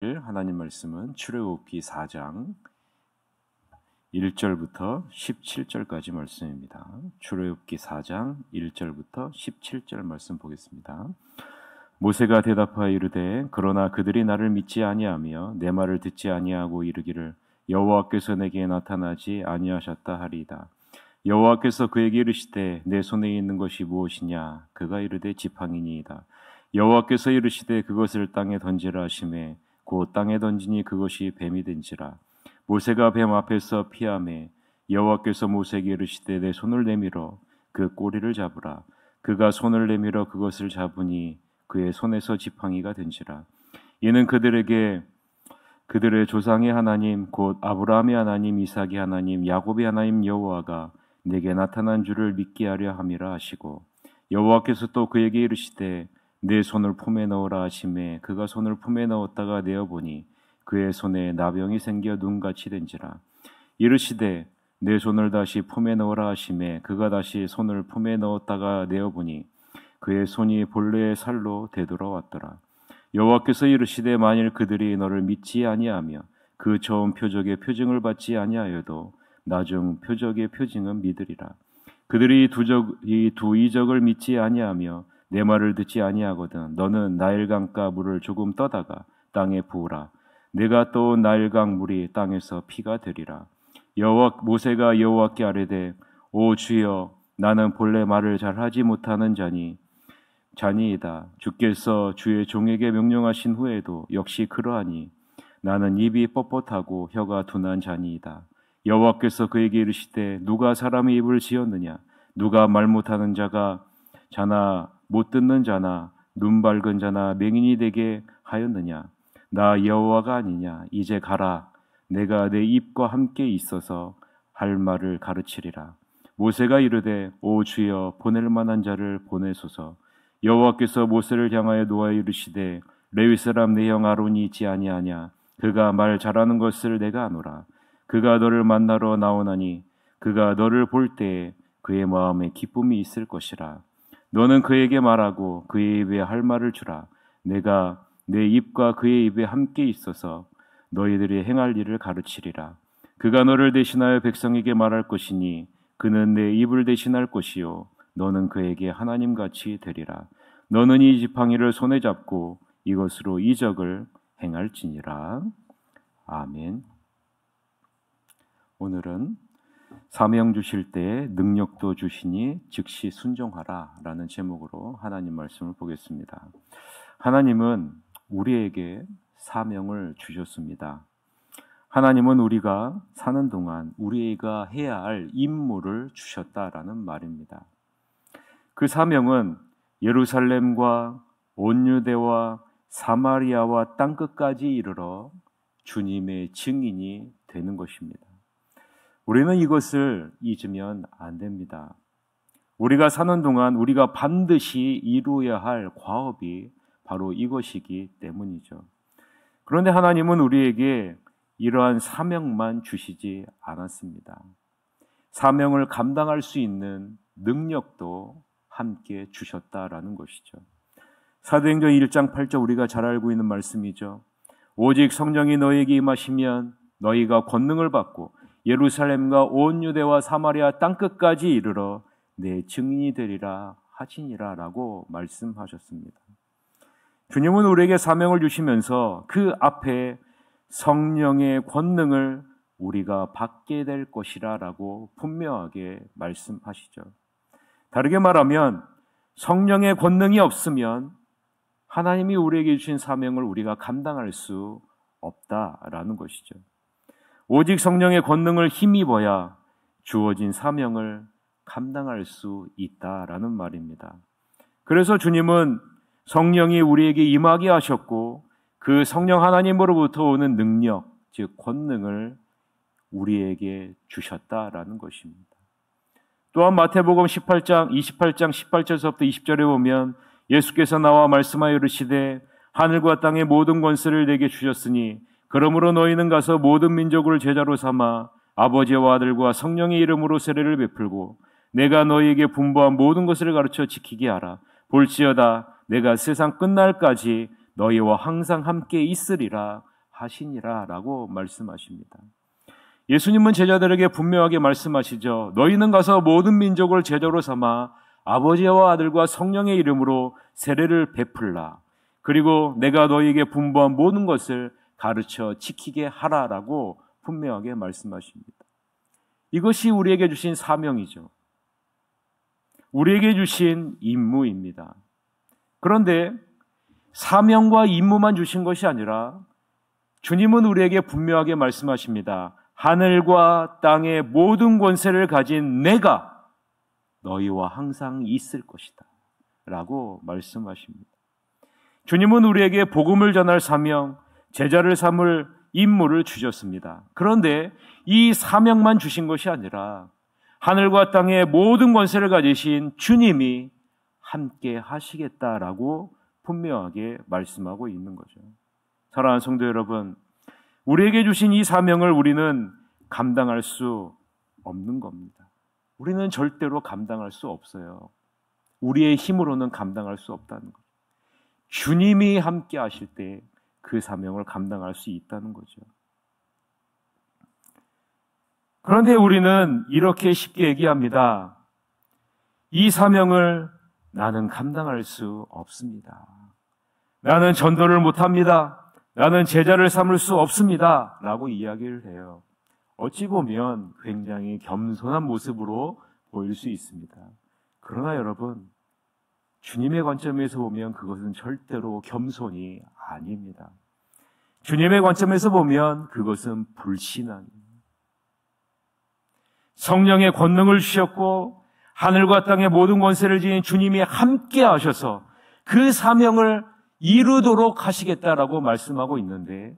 하나님 말씀은 출애굽기 4장 1절부터 17절까지 말씀입니다. 출애굽기 4장 1절부터 17절 말씀 보겠습니다. 모세가 대답하여 이르되 그러나 그들이 나를 믿지 아니하며 내 말을 듣지 아니하고 이르기를 여호와께서 내게 나타나지 아니하셨다 하리이다. 여호와께서 그에게 이르시되 내 손에 있는 것이 무엇이냐? 그가 이르되 지팡이니이다. 여호와께서 이르시되 그것을 땅에 던지라 하시매 곧 땅에 던지니 그것이 뱀이 된지라. 모세가 뱀 앞에서 피하매 여호와께서 모세에게 이르시되 내 손을 내밀어 그 꼬리를 잡으라. 그가 손을 내밀어 그것을 잡으니 그의 손에서 지팡이가 된지라. 이는 그들에게 그들의 조상의 하나님 곧 아브라함의 하나님 이삭의 하나님 야곱의 하나님 여호와가 내게 나타난 줄을 믿게 하려 함이라 하시고, 여호와께서 또 그에게 이르시되 내 손을 품에 넣으라 하시매 그가 손을 품에 넣었다가 내어보니 그의 손에 나병이 생겨 눈같이 된지라. 이르시되 내 손을 다시 품에 넣으라 하시매 그가 다시 손을 품에 넣었다가 내어보니 그의 손이 본래의 살로 되돌아왔더라. 여호와께서 이르시되 만일 그들이 너를 믿지 아니하며 그 처음 표적의 표징을 받지 아니하여도 나중 표적의 표징은 믿으리라. 그들이 이 두 이적을 믿지 아니하며 내 말을 듣지 아니하거든 너는 나일강가 물을 조금 떠다가 땅에 부으라. 내가 떠온 나일강 물이 땅에서 피가 되리라. 모세가 여호와께 아뢰되 오 주여 나는 본래 말을 잘하지 못하는 자니이다. 주께서 주의 종에게 명령하신 후에도 역시 그러하니 나는 입이 뻣뻣하고 혀가 둔한 자니이다. 여호와께서 그에게 이르시되 누가 사람의 입을 지었느냐? 누가 말 못하는 자나 못 듣는 자나 눈 밝은 자나 맹인이 되게 하였느냐? 나 여호와가 아니냐? 이제 가라. 내가 내 입과 함께 있어서 할 말을 가르치리라. 모세가 이르되 오 주여 보낼 만한 자를 보내소서. 여호와께서 모세를 향하여 노하여 이르시되 레위 사람 내 형 아론이 있지 아니하냐? 그가 말 잘하는 것을 내가 아노라. 그가 너를 만나러 나오나니 그가 너를 볼 때에 그의 마음에 기쁨이 있을 것이라. 너는 그에게 말하고 그의 입에 할 말을 주라. 내가 내 입과 그의 입에 함께 있어서 너희들이 행할 일을 가르치리라. 그가 너를 대신하여 백성에게 말할 것이니 그는 내 입을 대신할 것이요 너는 그에게 하나님같이 되리라. 너는 이 지팡이를 손에 잡고 이것으로 이적을 행할지니라. 아멘. 오늘은 사명 주실 때 능력도 주시니 즉시 순종하라 라는 제목으로 하나님 말씀을 보겠습니다. 하나님은 우리에게 사명을 주셨습니다. 하나님은 우리가 사는 동안 우리가 해야 할 임무를 주셨다라는 말입니다. 그 사명은 예루살렘과 온 유대와 사마리아와 땅끝까지 이르러 주님의 증인이 되는 것입니다. 우리는 이것을 잊으면 안 됩니다. 우리가 사는 동안 우리가 반드시 이루어야 할 과업이 바로 이것이기 때문이죠. 그런데 하나님은 우리에게 이러한 사명만 주시지 않았습니다. 사명을 감당할 수 있는 능력도 함께 주셨다라는 것이죠. 사도행전 1장 8절 우리가 잘 알고 있는 말씀이죠. 오직 성령이 너희에게 임하시면 너희가 권능을 받고 예루살렘과 온 유대와 사마리아 땅끝까지 이르러 내 증인이 되리라 하시니라 라고 말씀하셨습니다. 주님은 우리에게 사명을 주시면서 그 앞에 성령의 권능을 우리가 받게 될 것이라 라고 분명하게 말씀하시죠. 다르게 말하면 성령의 권능이 없으면 하나님이 우리에게 주신 사명을 우리가 감당할 수 없다라는 것이죠. 오직 성령의 권능을 힘입어야 주어진 사명을 감당할 수 있다라는 말입니다. 그래서 주님은 성령이 우리에게 임하게 하셨고 그 성령 하나님으로부터 오는 능력, 즉 권능을 우리에게 주셨다라는 것입니다. 또한 마태복음 28장 18절에서부터 20절에 보면 예수께서 나와 말씀하여 이르시되 하늘과 땅의 모든 권세를 내게 주셨으니 그러므로 너희는 가서 모든 민족을 제자로 삼아 아버지와 아들과 성령의 이름으로 세례를 베풀고 내가 너희에게 분부한 모든 것을 가르쳐 지키게 하라. 볼지어다 내가 세상 끝날까지 너희와 항상 함께 있으리라 하시니라 라고 말씀하십니다. 예수님은 제자들에게 분명하게 말씀하시죠. 너희는 가서 모든 민족을 제자로 삼아 아버지와 아들과 성령의 이름으로 세례를 베풀라. 그리고 내가 너희에게 분부한 모든 것을 가르쳐 지키게 하라라고 분명하게 말씀하십니다. 이것이 우리에게 주신 사명이죠. 우리에게 주신 임무입니다. 그런데 사명과 임무만 주신 것이 아니라 주님은 우리에게 분명하게 말씀하십니다. 하늘과 땅의 모든 권세를 가진 내가 너희와 항상 있을 것이다 라고 말씀하십니다. 주님은 우리에게 복음을 전할 사명, 제자를 삼을 임무를 주셨습니다. 그런데 이 사명만 주신 것이 아니라 하늘과 땅의 모든 권세를 가지신 주님이 함께 하시겠다라고 분명하게 말씀하고 있는 거죠. 사랑하는 성도 여러분, 우리에게 주신 이 사명을 우리는 감당할 수 없는 겁니다. 우리는 절대로 감당할 수 없어요. 우리의 힘으로는 감당할 수 없다는 거죠. 주님이 함께 하실 때 그 사명을 감당할 수 있다는 거죠. 그런데 우리는 이렇게 쉽게 얘기합니다. 이 사명을 나는 감당할 수 없습니다. 나는 전도를 못합니다. 나는 제자를 삼을 수 없습니다. 라고 이야기를 해요. 어찌 보면 굉장히 겸손한 모습으로 보일 수 있습니다. 그러나 여러분, 주님의 관점에서 보면 그것은 절대로 겸손이 아닙니다. 주님의 관점에서 보면 그것은 불신앙입니다. 성령의 권능을 주셨고 하늘과 땅의 모든 권세를 지닌 주님이 함께 하셔서 그 사명을 이루도록 하시겠다라고 말씀하고 있는데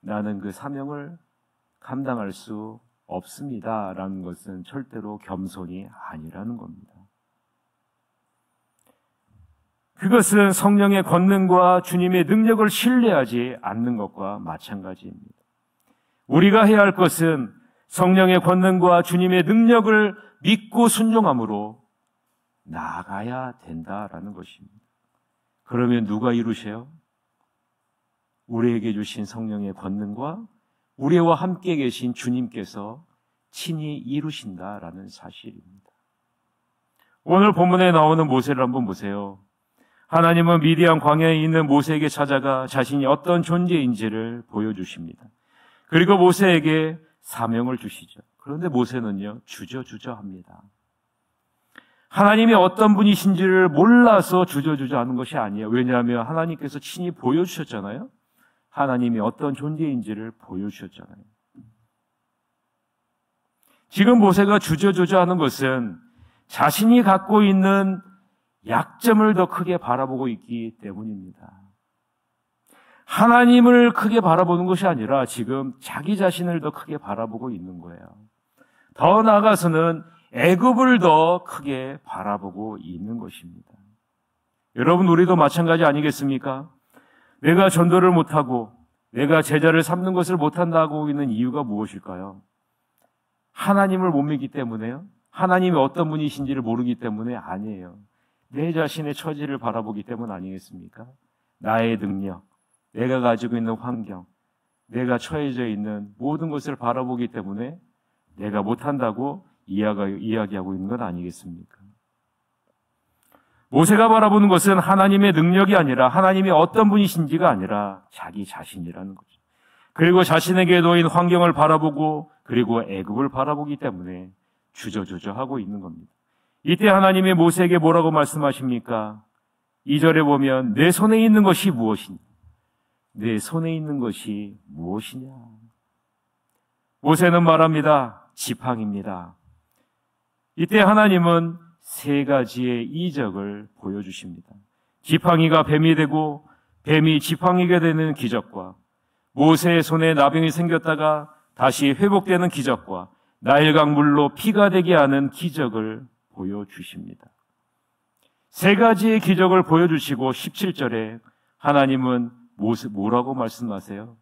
나는 그 사명을 감당할 수 없습니다라는 것은 절대로 겸손이 아니라는 겁니다. 그것은 성령의 권능과 주님의 능력을 신뢰하지 않는 것과 마찬가지입니다. 우리가 해야 할 것은 성령의 권능과 주님의 능력을 믿고 순종함으로 나아가야 된다라는 것입니다. 그러면 누가 이루세요? 우리에게 주신 성령의 권능과 우리와 함께 계신 주님께서 친히 이루신다라는 사실입니다. 오늘 본문에 나오는 모세를 한번 보세요. 하나님은 미디안 광야에 있는 모세에게 찾아가 자신이 어떤 존재인지를 보여주십니다. 그리고 모세에게 사명을 주시죠. 그런데 모세는요, 주저주저합니다. 하나님이 어떤 분이신지를 몰라서 주저주저하는 것이 아니에요. 왜냐하면 하나님께서 친히 보여주셨잖아요. 하나님이 어떤 존재인지를 보여주셨잖아요. 지금 모세가 주저주저하는 것은 자신이 갖고 있는 약점을 더 크게 바라보고 있기 때문입니다. 하나님을 크게 바라보는 것이 아니라 지금 자기 자신을 더 크게 바라보고 있는 거예요. 더 나아가서는 애굽을 더 크게 바라보고 있는 것입니다. 여러분, 우리도 마찬가지 아니겠습니까? 내가 전도를 못하고 내가 제자를 삼는 것을 못한다고 있는 이유가 무엇일까요? 하나님을 못 믿기 때문에요? 하나님이 어떤 분이신지를 모르기 때문에? 아니에요. 내 자신의 처지를 바라보기 때문 아니겠습니까? 나의 능력, 내가 가지고 있는 환경, 내가 처해져 있는 모든 것을 바라보기 때문에 내가 못한다고 이야기하고 있는 건 아니겠습니까? 모세가 바라보는 것은 하나님의 능력이 아니라 하나님이 어떤 분이신지가 아니라 자기 자신이라는 거죠. 그리고 자신에게 놓인 환경을 바라보고 그리고 애굽을 바라보기 때문에 주저주저하고 있는 겁니다. 이때 하나님이 모세에게 뭐라고 말씀하십니까? 2절에 보면 내 손에 있는 것이 무엇이냐? 내 손에 있는 것이 무엇이냐? 모세는 말합니다. 지팡이입니다. 이때 하나님은 세 가지의 이적을 보여주십니다. 지팡이가 뱀이 되고 뱀이 지팡이가 되는 기적과 모세의 손에 나병이 생겼다가 다시 회복되는 기적과 나일강 물로 피가 되게 하는 기적을 보여주십니다. 세 가지의 기적을 보여주시고 17절에 하나님은 뭐라고 말씀하세요?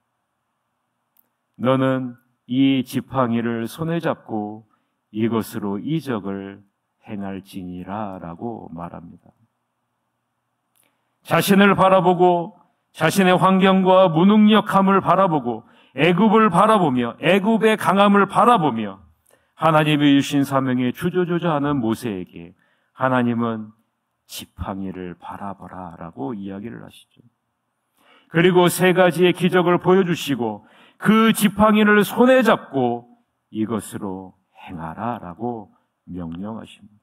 너는 이 지팡이를 손에 잡고 이것으로 이적을 행할지니라 라고 말합니다. 자신을 바라보고 자신의 환경과 무능력함을 바라보고 애굽을 바라보며 애굽의 강함을 바라보며 하나님이 주신 사명에 주저주저하는 모세에게 하나님은 지팡이를 바라보라 라고 이야기를 하시죠. 그리고 세 가지의 기적을 보여주시고 그 지팡이를 손에 잡고 이것으로 행하라 라고 명령하십니다.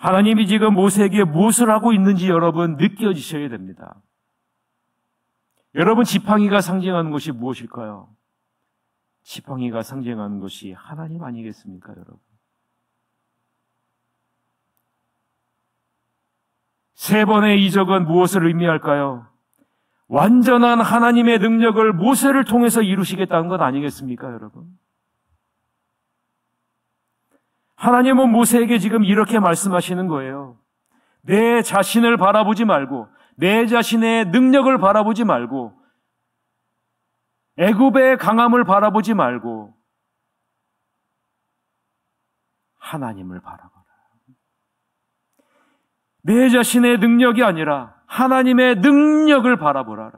하나님이 지금 모세에게 무엇을 하고 있는지 여러분 느껴지셔야 됩니다. 여러분, 지팡이가 상징하는 것이 무엇일까요? 지팡이가 상징하는 것이 하나님 아니겠습니까, 여러분? 세 번의 이적은 무엇을 의미할까요? 완전한 하나님의 능력을 모세를 통해서 이루시겠다는 것 아니겠습니까, 여러분? 하나님은 모세에게 지금 이렇게 말씀하시는 거예요. 내 자신을 바라보지 말고, 내 자신의 능력을 바라보지 말고, 애굽의 강함을 바라보지 말고 하나님을 바라보라. 내 자신의 능력이 아니라 하나님의 능력을 바라보라.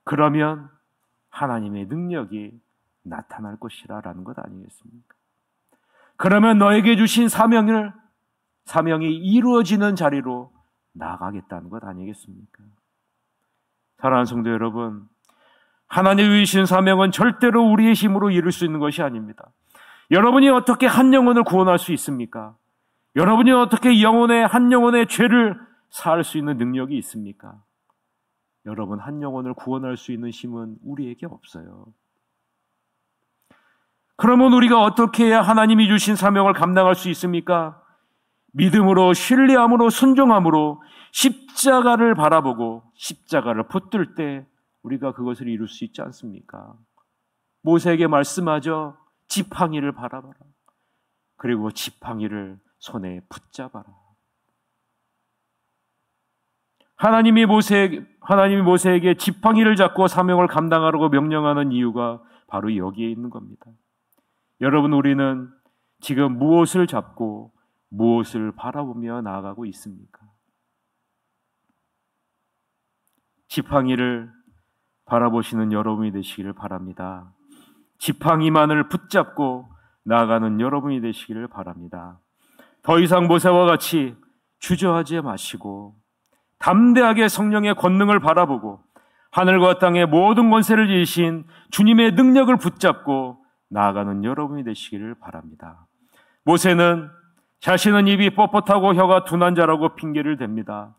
그러면 하나님의 능력이 나타날 것이라는 것 아니겠습니까? 그러면 너에게 주신 사명이 이루어지는 자리로 나가겠다는 것 아니겠습니까? 사랑하는 성도 여러분, 하나님이 주신 사명은 절대로 우리의 힘으로 이룰 수 있는 것이 아닙니다. 여러분이 어떻게 한 영혼을 구원할 수 있습니까? 여러분이 어떻게 한 영혼의 죄를 사할 수 있는 능력이 있습니까? 여러분, 한 영혼을 구원할 수 있는 힘은 우리에게 없어요. 그러면 우리가 어떻게 해야 하나님이 주신 사명을 감당할 수 있습니까? 믿음으로, 신뢰함으로, 순종함으로 십자가를 바라보고 십자가를 붙들 때 우리가 그것을 이룰 수 있지 않습니까? 모세에게 말씀하죠. 지팡이를 바라봐라. 그리고 지팡이를 손에 붙잡아라. 하나님이 모세에게 지팡이를 잡고 사명을 감당하라고 명령하는 이유가 바로 여기에 있는 겁니다. 여러분, 우리는 지금 무엇을 잡고 무엇을 바라보며 나아가고 있습니까? 지팡이를 바라보시는 여러분이 되시기를 바랍니다. 지팡이만을 붙잡고 나아가는 여러분이 되시기를 바랍니다. 더 이상 모세와 같이 주저하지 마시고 담대하게 성령의 권능을 바라보고 하늘과 땅의 모든 권세를 지으신 주님의 능력을 붙잡고 나아가는 여러분이 되시기를 바랍니다. 모세는 자신은 입이 뻣뻣하고 혀가 둔한 자라고 핑계를 댑니다.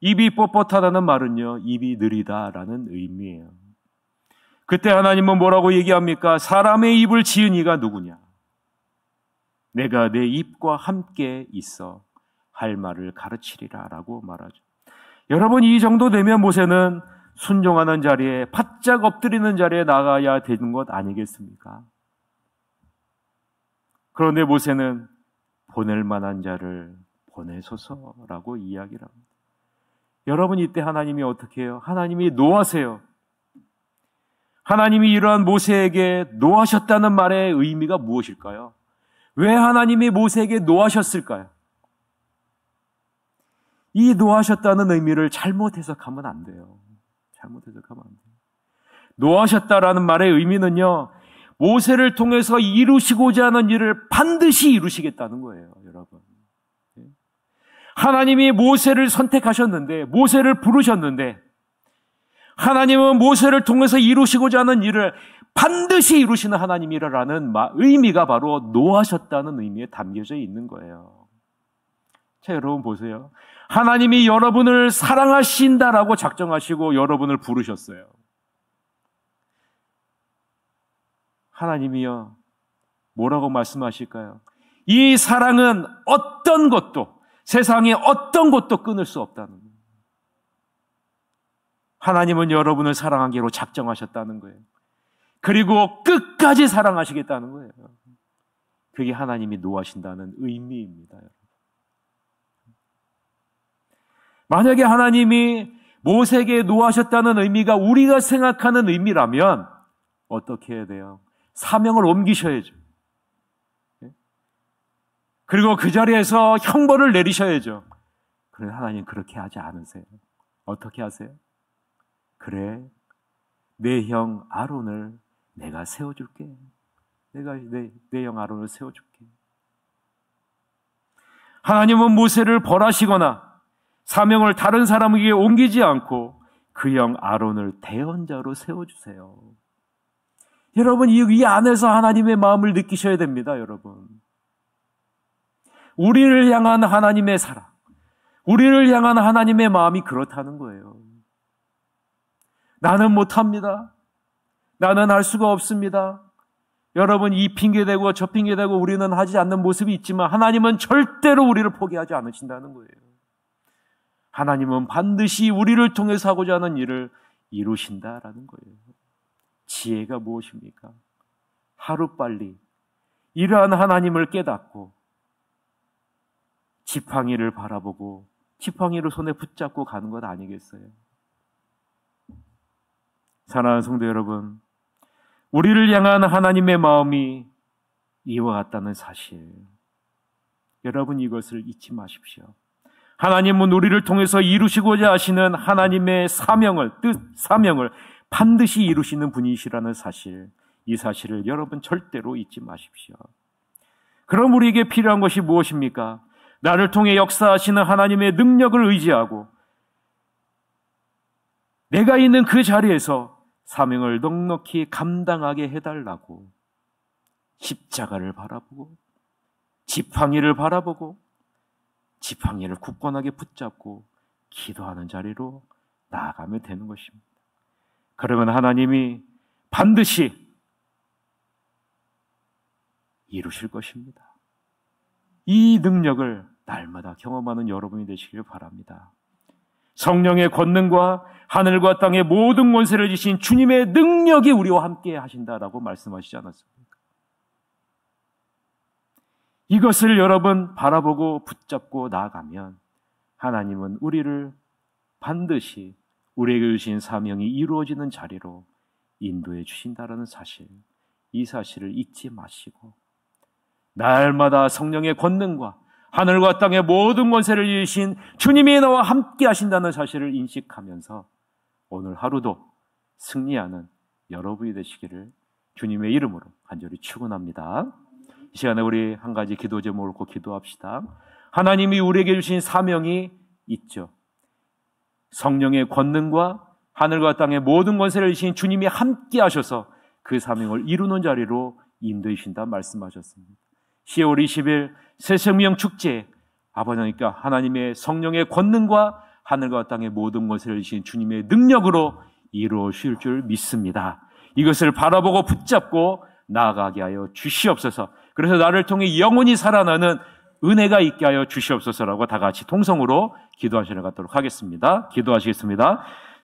입이 뻣뻣하다는 말은요, 입이 느리다라는 의미예요. 그때 하나님은 뭐라고 얘기합니까? 사람의 입을 지은 이가 누구냐? 내가 내 입과 함께 있어 할 말을 가르치리라 라고 말하죠. 여러분, 이 정도 되면 모세는 순종하는 자리에, 바짝 엎드리는 자리에 나가야 되는 것 아니겠습니까? 그런데 모세는 보낼 만한 자를 보내소서라고 이야기를 합니다. 여러분, 이때 하나님이 어떻게 해요? 하나님이 노하세요. 하나님이 이러한 모세에게 노하셨다는 말의 의미가 무엇일까요? 왜 하나님이 모세에게 노하셨을까요? 이 노하셨다는 의미를 잘못 해석하면 안 돼요. 잘못 해석하면 안 돼요. 노하셨다라는 말의 의미는요, 모세를 통해서 이루시고자 하는 일을 반드시 이루시겠다는 거예요, 여러분. 하나님이 모세를 선택하셨는데, 모세를 부르셨는데, 하나님은 모세를 통해서 이루시고자 하는 일을 반드시 이루시는 하나님이라는 의미가 바로 노하셨다는 의미에 담겨져 있는 거예요. 자, 여러분 보세요. 하나님이 여러분을 사랑하신다라고 작정하시고 여러분을 부르셨어요. 하나님이요, 뭐라고 말씀하실까요? 이 사랑은 어떤 것도, 세상에 어떤 것도 끊을 수 없다는 거예요. 하나님은 여러분을 사랑하기로 작정하셨다는 거예요. 그리고 끝까지 사랑하시겠다는 거예요. 그게 하나님이 노하신다는 의미입니다. 만약에 하나님이 모세에게 노하셨다는 의미가 우리가 생각하는 의미라면 어떻게 해야 돼요? 사명을 옮기셔야죠. 그리고 그 자리에서 형벌을 내리셔야죠. 그런데 하나님 그렇게 하지 않으세요. 어떻게 하세요? 그래, 내 형 아론을 내가 세워줄게. 내가 내 형 아론을 세워줄게. 하나님은 모세를 벌하시거나 사명을 다른 사람에게 옮기지 않고 그 형 아론을 대언자로 세워주세요. 여러분, 이 안에서 하나님의 마음을 느끼셔야 됩니다. 여러분, 우리를 향한 하나님의 사랑, 우리를 향한 하나님의 마음이 그렇다는 거예요. 나는 못합니다. 나는 할 수가 없습니다. 여러분, 이 핑계대고 저 핑계대고 우리는 하지 않는 모습이 있지만 하나님은 절대로 우리를 포기하지 않으신다는 거예요. 하나님은 반드시 우리를 통해서 하고자 하는 일을 이루신다라는 거예요. 지혜가 무엇입니까? 하루빨리 이러한 하나님을 깨닫고 지팡이를 바라보고 지팡이를 손에 붙잡고 가는 것 아니겠어요? 사랑하는 성도 여러분, 우리를 향한 하나님의 마음이 이와 같다는 사실, 여러분 이것을 잊지 마십시오. 하나님은 우리를 통해서 이루시고자 하시는 하나님의 사명을 반드시 이루시는 분이시라는 사실, 이 사실을 여러분 절대로 잊지 마십시오. 그럼 우리에게 필요한 것이 무엇입니까? 나를 통해 역사하시는 하나님의 능력을 의지하고 내가 있는 그 자리에서 사명을 넉넉히 감당하게 해달라고 십자가를 바라보고 지팡이를 바라보고 지팡이를 굳건하게 붙잡고 기도하는 자리로 나아가면 되는 것입니다. 그러면 하나님이 반드시 이루실 것입니다. 이 능력을 날마다 경험하는 여러분이 되시길 바랍니다. 성령의 권능과 하늘과 땅의 모든 권세를 지신 주님의 능력이 우리와 함께 하신다라고 말씀하시지 않았습니까? 이것을 여러분 바라보고 붙잡고 나아가면 하나님은 우리를 반드시 우리에게 주신 사명이 이루어지는 자리로 인도해 주신다라는 사실, 이 사실을 잊지 마시고 날마다 성령의 권능과 하늘과 땅의 모든 권세를 이루신 주님이 나와 함께 하신다는 사실을 인식하면서 오늘 하루도 승리하는 여러분이 되시기를 주님의 이름으로 간절히 축원합니다. 이 시간에 우리 한 가지 기도 제목을 놓고 기도합시다. 하나님이 우리에게 주신 사명이 있죠. 성령의 권능과 하늘과 땅의 모든 권세를 주신 주님이 함께 하셔서 그 사명을 이루는 자리로 인도해 주신다 말씀하셨습니다. 10월 20일 새생명 축제, 아버지니까 하나님의 성령의 권능과 하늘과 땅의 모든 것을 주신 주님의 능력으로 이루어질 줄 믿습니다. 이것을 바라보고 붙잡고 나아가게 하여 주시옵소서. 그래서 나를 통해 영원히 살아나는 은혜가 있게 하여 주시옵소서라고 다 같이 통성으로 기도하시는 것 같도록 하겠습니다. 기도하시겠습니다.